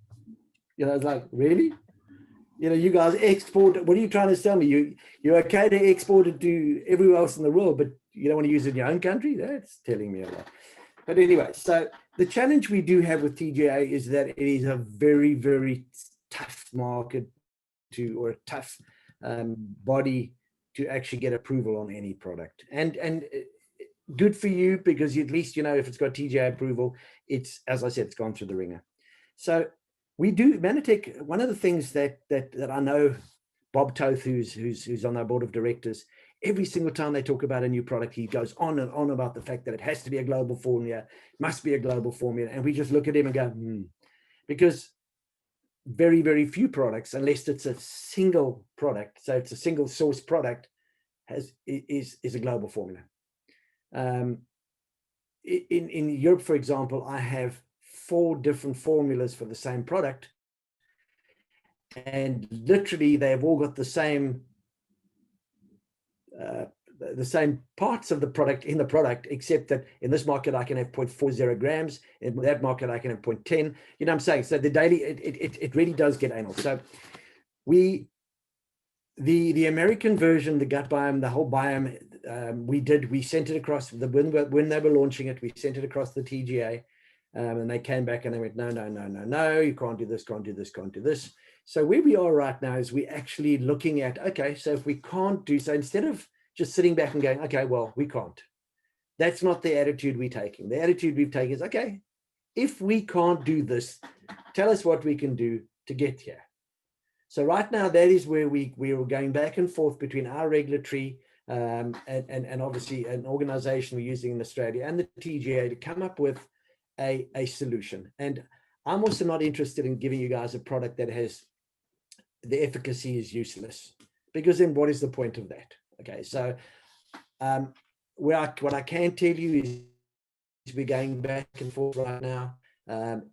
You know, it's like, really? You know, you guys export. What are you trying to tell me? You're okay to export it to everywhere else in the world, but you don't want to use it in your own country? That's telling me a lot. But anyway, so the challenge we do have with TGA is that it is a very, very tough market or a tough body to actually get approval on any product. And good for you, because at least, you know, if it's got TGA approval, it's, as I said, it's gone through the ringer. So we do, Manatech, one of the things that I know, Bob Toth, who's on our board of directors, every single time they talk about a new product, he goes on and on about the fact that it has to be a global formula, must be a global formula. And we just look at him and go, because very, very few products, unless it's a single product, so it's a single source product, is a global formula. In Europe, for example, I have 4 different formulas for the same product, and literally they've all got the same parts of the product in the product, except that in this market I can have 0.40 grams, in that market I can have 0.10. You know what I'm saying? So the daily, it really does get anal. So the American version, the gut biome, the whole biome, we sent it across when they were launching it, we sent it across the TGA, and they came back and they went, no, you can't do this, can't do this, can't do this. So where we are right now is we're actually looking at, okay, so if we can't do, so instead of just sitting back and going, okay, well, we can't. That's not the attitude we're taking. The attitude we've taken is, okay, if we can't do this, tell us what we can do to get here. So right now, that is where we were going back and forth between our regulatory and obviously an organization we're using in Australia and the TGA to come up with a solution. And I'm also not interested in giving you guys a product that has the efficacy is useless, because then what is the point of that? Okay, so what I can tell you is we're going back and forth right now.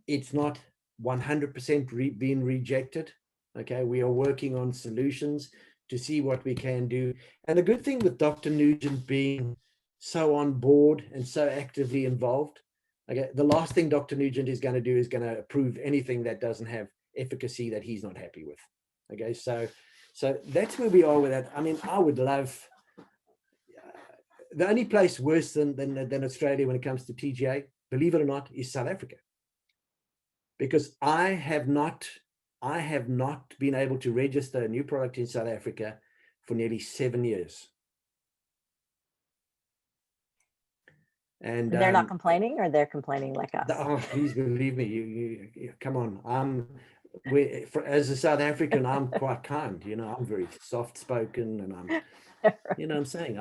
It's not 100% being rejected. Okay, we are working on solutions to see what we can do. And the good thing with Dr. Nugent being so on board and so actively involved, okay, the last thing Dr. Nugent is going to do is going to approve anything that doesn't have efficacy that he's not happy with. Okay, so that's where we are with that. I mean, I would love, the only place worse than Australia when it comes to TGA, believe it or not, is South Africa. Because I have not been able to register a new product in South Africa for nearly 7 years. And they're not complaining, or they're complaining like us? Oh, please believe me, you come on. As a South African, I'm quite kind. You know, I'm very soft-spoken, and I'm, you know what I'm saying?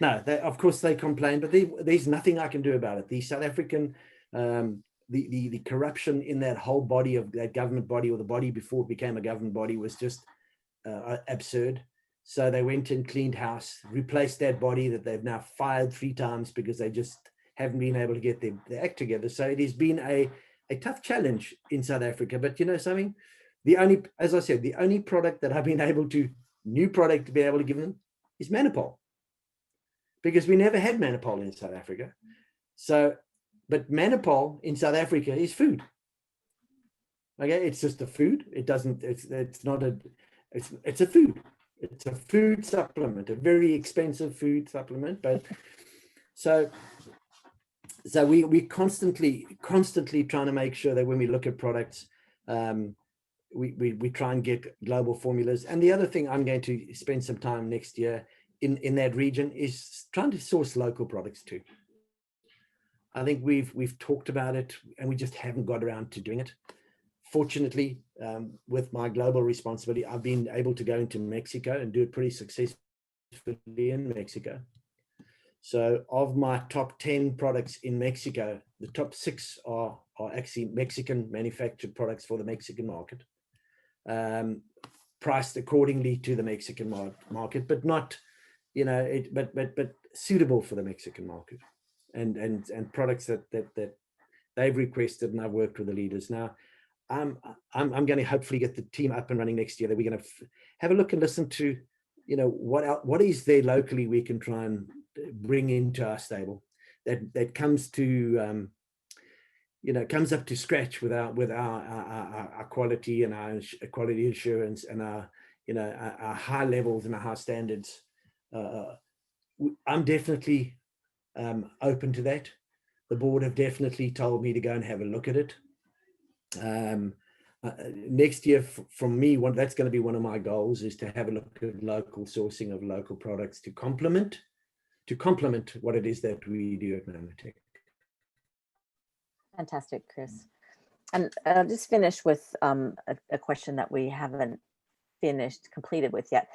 No, of course they complain, but there's nothing I can do about it. The South African, the corruption in that whole body of that government body, or the body before it became a government body, was just absurd. So they went and cleaned house, replaced that body that they've now fired 3 times because they just haven't been able to get their act together. So it has been a tough challenge in South Africa. But you know something, as I said, the only product that I've been able to, new product to be able to give them is Manipol, because we never had Manipol in South Africa. So, but Manipol in South Africa is food. Okay, it's just a food. It doesn't, it's not a, it's a food. It's a food supplement, a very expensive food supplement. But so we constantly trying to make sure that when we look at products, we try and get global formulas. And the other thing, I'm going to spend some time next year in that region is trying to source local products too. I think we've talked about it and we just haven't got around to doing it. Fortunately, with my global responsibility, I've been able to go into Mexico and do it pretty successfully in Mexico. So of my top 10 products in Mexico, the top 6 are actually Mexican manufactured products for the Mexican market, priced accordingly to the Mexican market, but not, you know, but suitable for the Mexican market, and products that they've requested, and I've worked with the leaders. Now, I'm going to hopefully get the team up and running next year, that we're going to have a look and listen to, you know, what is there locally we can try and bring into our stable that comes to you know, comes up to scratch with our quality and our quality assurance and our, you know, our high levels and our high standards. I'm definitely open to that. The board have definitely told me to go and have a look at it. Next year, from me, that's going to be one of my goals, is to have a look at local sourcing of local products to complement what it is that we do at AMEAA. Fantastic, Chris. And I'll just finish with a question that we haven't completed with yet.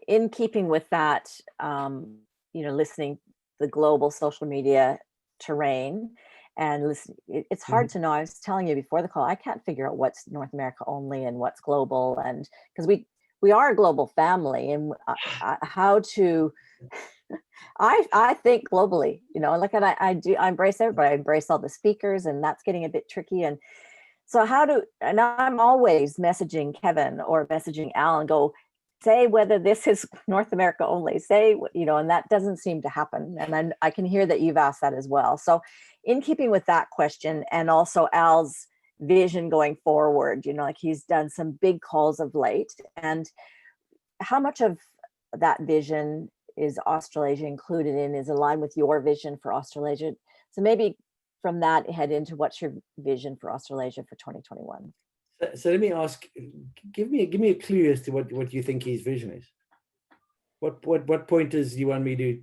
In keeping with that, you know, listening the global social media terrain, and listen, it's hard to know. I was telling you before the call, I can't figure out what's North America only and what's global, and because we are a global family, and how to I think globally, you know, like, and I embrace everybody. I embrace all the speakers, and that's getting a bit tricky. And so and I'm always messaging Kevin or messaging Al and go, say whether this is North America only, say, you know, and that doesn't seem to happen. And then I can hear that you've asked that as well. So in keeping with that question, and also Al's vision going forward, you know, like, he's done some big calls of late, and how much of that vision is Australasia included in, is aligned with your vision for Australasia? So maybe from that head into what's your vision for Australasia for 2021? So let me ask, give me a clue as to what you think his vision is. What pointers do you want me to?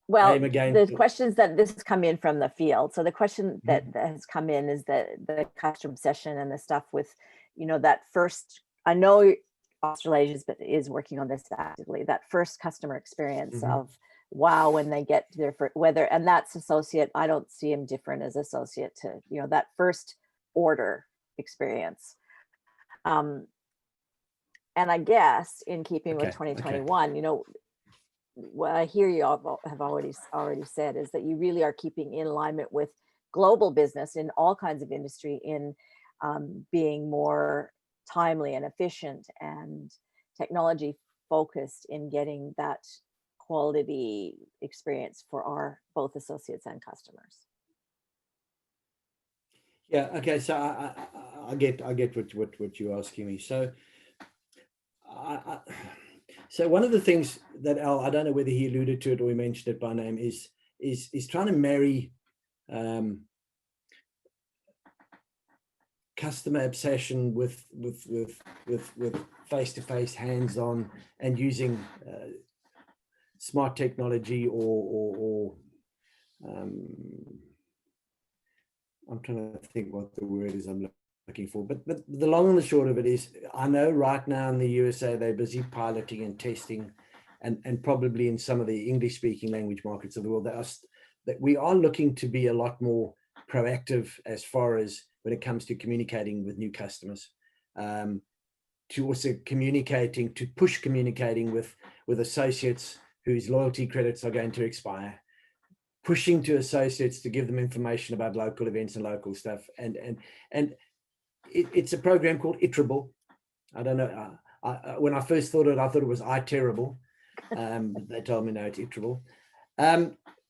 Well, the questions that this has come in from the field. So the question that has come in is the customer obsession and the stuff with, you know, that first, I know Australasia is working on this actively, that first customer experience of, wow, when they get there, for whether, and that's associate, I don't see him different as associate to, you know, that first order experience. And I guess in keeping with 2021, you know, what I hear you have already said is that you really are keeping in alignment with global business in all kinds of industry, in being more timely and efficient and technology focused in getting that quality experience for our both associates and customers. Yeah. Okay. So I get what you're asking me. So so one of the things that Al, I don't know whether he alluded to it or he mentioned it by name, is trying to marry customer obsession with face-to-face, hands-on, and using smart technology or I'm trying to think what the word is I'm looking for, but the long and the short of it is, I know right now in the USA they're busy piloting and testing, and probably in some of the English-speaking language markets of the world, that we are looking to be a lot more proactive as far as when it comes to communicating with new customers, to also push communicating with associates whose loyalty credits are going to expire, pushing to associates to give them information about local events and local stuff. And it's a program called Iterable. I don't know. When I first thought it, I thought it was iTerrible. They told me no, it's Iterable.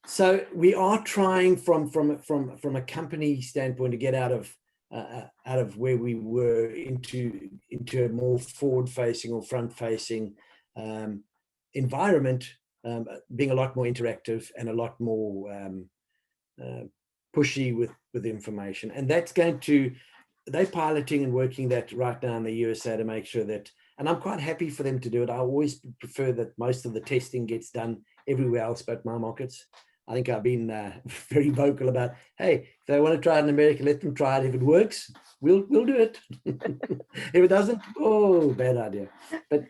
So we are trying from a company standpoint to get out of where we were into a more forward-facing or front-facing environment, being a lot more interactive and a lot more pushy with information, and that's going to they're piloting and working that right now in the USA to make sure that, and I'm quite happy for them to do it. I always prefer that most of the testing gets done everywhere else but my markets. I think I've been very vocal about, hey, if they want to try it in America, let them try it. If it works, we'll do it. If it doesn't, oh, bad idea. But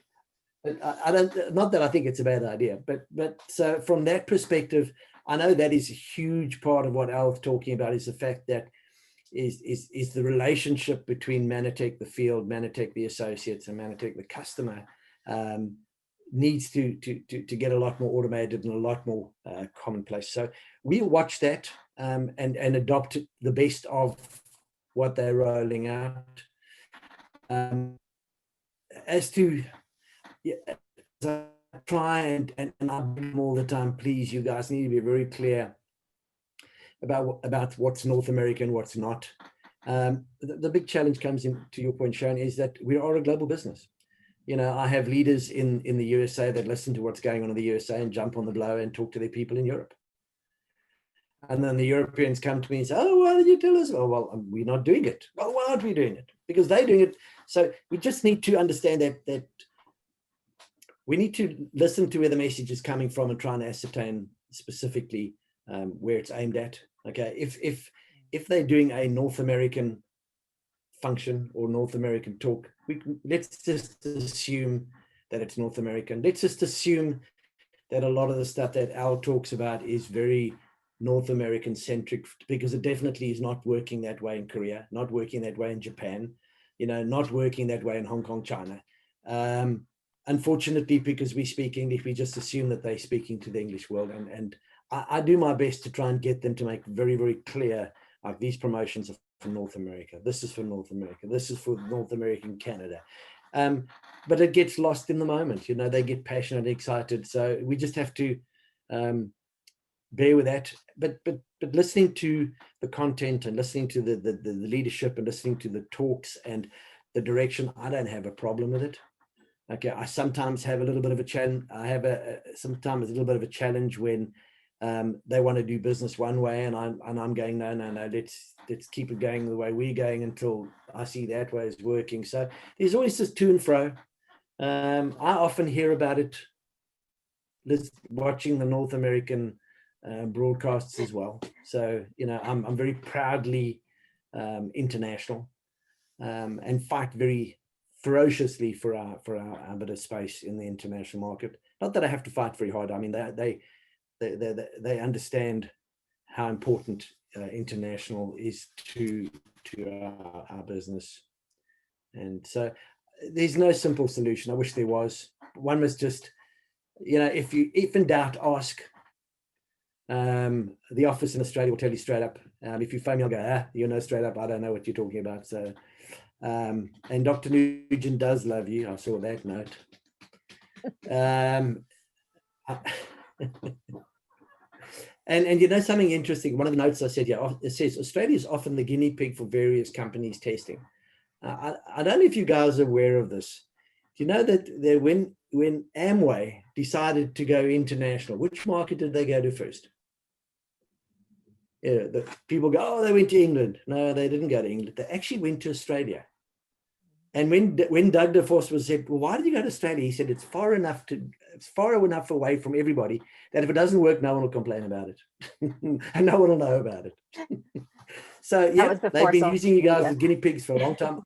I don't, not that I think it's a bad idea, but so from that perspective, I know that is a huge part of what Al's talking about, is the fact that is the relationship between Manatech, the field, Manatech, the associates, and Manatech, the customer, needs to get a lot more automated and a lot more commonplace. So we watch that and adopt the best of what they're rolling out. As to, yeah, as I try and I bring them all the time, please, you guys need to be very clear about what's North America and what's not. The big challenge comes in, to your point, Sharon, is that we are a global business. You know, I have leaders in the USA that listen to what's going on in the USA and jump on the blower and talk to their people in Europe. And then the Europeans come to me and say, oh, why did you tell us? Oh, well, we're not doing it. Well, why aren't we doing it? Because they're doing it. So we just need to understand that we need to listen to where the message is coming from and try and ascertain specifically where it's aimed at. Okay, if they're doing a North American function or North American talk, let's just assume that it's North American. Let's just assume that a lot of the stuff that Al talks about is very North American centric, because it definitely is not working that way in Korea, not working that way in Japan, you know, not working that way in Hong Kong, China. Unfortunately, because we speak English, we just assume that they're speaking to the English world. And I do my best to try and get them to make very, very clear, like, these promotions are for North America. This is for North America. This is for North American Canada. But it gets lost in the moment. You know, they get passionate, excited. So we just have to bear with that. But listening to the content and listening to the leadership and listening to the talks and the direction, I don't have a problem with it. Okay, I sometimes have a little bit of a challenge. I have sometimes a little bit of a challenge when they want to do business one way, and I'm going, no, let's keep it going the way we're going until I see that way is working. So there's always this to and fro. I often hear about it watching the North American broadcasts as well. So, you know, I'm very proudly international and fight very ferociously for our bit of space in the international market. Not that I have to fight very hard. I mean, they understand how important international is to our business. And so there's no simple solution. I wish there was. One must just, you know, if in doubt, ask. The office in Australia will tell you straight up. If you phone me, I'll go, you know, straight up, I don't know what you're talking about. So, and Dr. Nugent does love you. I saw that note. And you know, something interesting, one of the notes I said, yeah, it says Australia is often the guinea pig for various companies testing. I don't know if you guys are aware of this. Do you know that when AMEAA decided to go international, which market did they go to first? Yeah, the people go, oh, they went to England. No, they didn't go to England. They actually went to Australia. And when Doug DeForest was said, well, why did you go to Australia? He said, it's far enough away from everybody that if it doesn't work, no one will complain about it. And no one will know about it. So yeah, they've been using you guys as guinea pigs for a long time.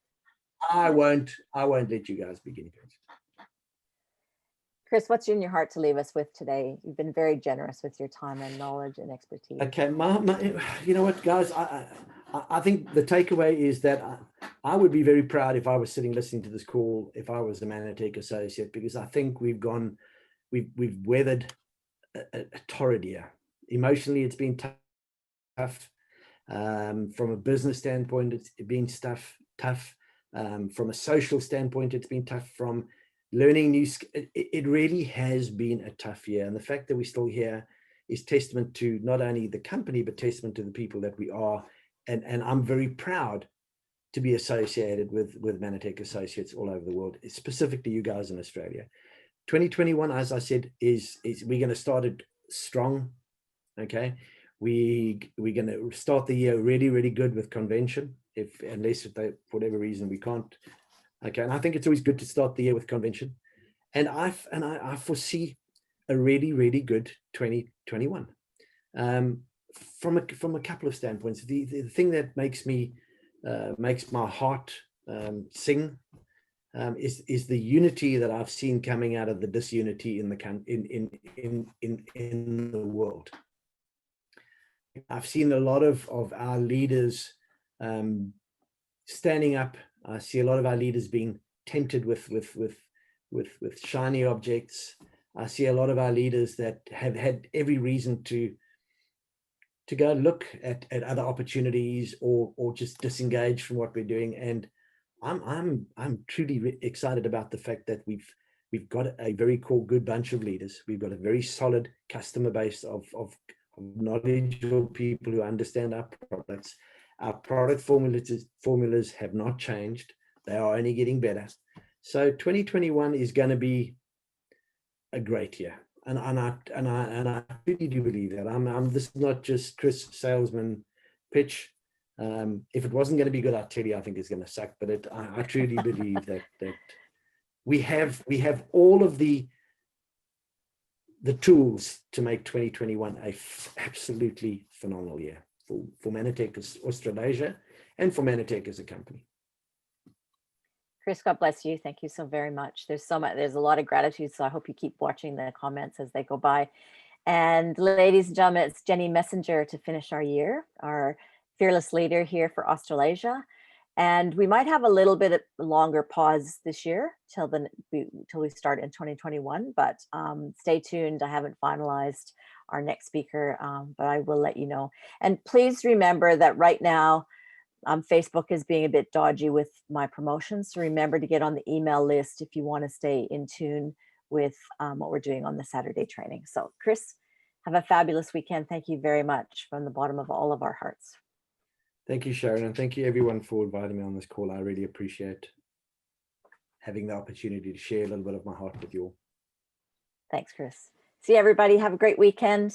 I won't let you guys be guinea pigs. Chris, what's in your heart to leave us with today? You've been very generous with your time and knowledge and expertise. Okay, you know what, guys, I think the takeaway is that I would be very proud if I was sitting listening to this call, if I was the Manatech associate, because I think we've weathered a torrid year. Emotionally, it's been tough. From a business standpoint, it's been tough. From a social standpoint, it's been tough. From learning new, it really has been a tough year. And the fact that we're still here is testament to not only the company, but testament to the people that we are. And I'm very proud to be associated with Manatech associates all over the world, specifically you guys in Australia. 2021, as I said, is we're going to start it strong. Okay. We're going to start the year really, really good with convention. unless they, for whatever reason, we can't. Okay, and I think it's always good to start the year with convention, and I foresee a really, really good 2021 from a couple of standpoints. The thing that makes my heart sing is the unity that I've seen coming out of the disunity in the world. I've seen a lot of our leaders standing up. I see a lot of our leaders being tempted with shiny objects. I see a lot of our leaders that have had every reason to go look at other opportunities or just disengage from what we're doing. And I'm truly excited about the fact that we've got a very cool, good bunch of leaders. We've got a very solid customer base of knowledgeable people who understand our products. Our product formulas have not changed. They are only getting better. So 2021 is going to be a great year. And I really do believe that. This is not just Chris salesman pitch. If it wasn't going to be good, I tell you, I think it's going to suck. But I truly believe that we have all of the tools to make 2021 a absolutely phenomenal year for Manitech Australasia and for Manitech as a company. Chris, God bless you. Thank you so very much. There's a lot of gratitude. So I hope you keep watching the comments as they go by. And ladies and gentlemen, it's Jenny Messenger to finish our year, our fearless leader here for Australasia. And we might have a little bit longer pause this year till we start in 2021, but stay tuned. I haven't finalized our next speaker, but I will let you know. And please remember that right now, Facebook is being a bit dodgy with my promotions. So remember to get on the email list if you want to stay in tune with what we're doing on the Saturday training. So Chris, have a fabulous weekend. Thank you very much from the bottom of all of our hearts. Thank you, Sharon. And thank you everyone for inviting me on this call. I really appreciate having the opportunity to share a little bit of my heart with you all. Thanks, Chris. See everybody. Have a great weekend.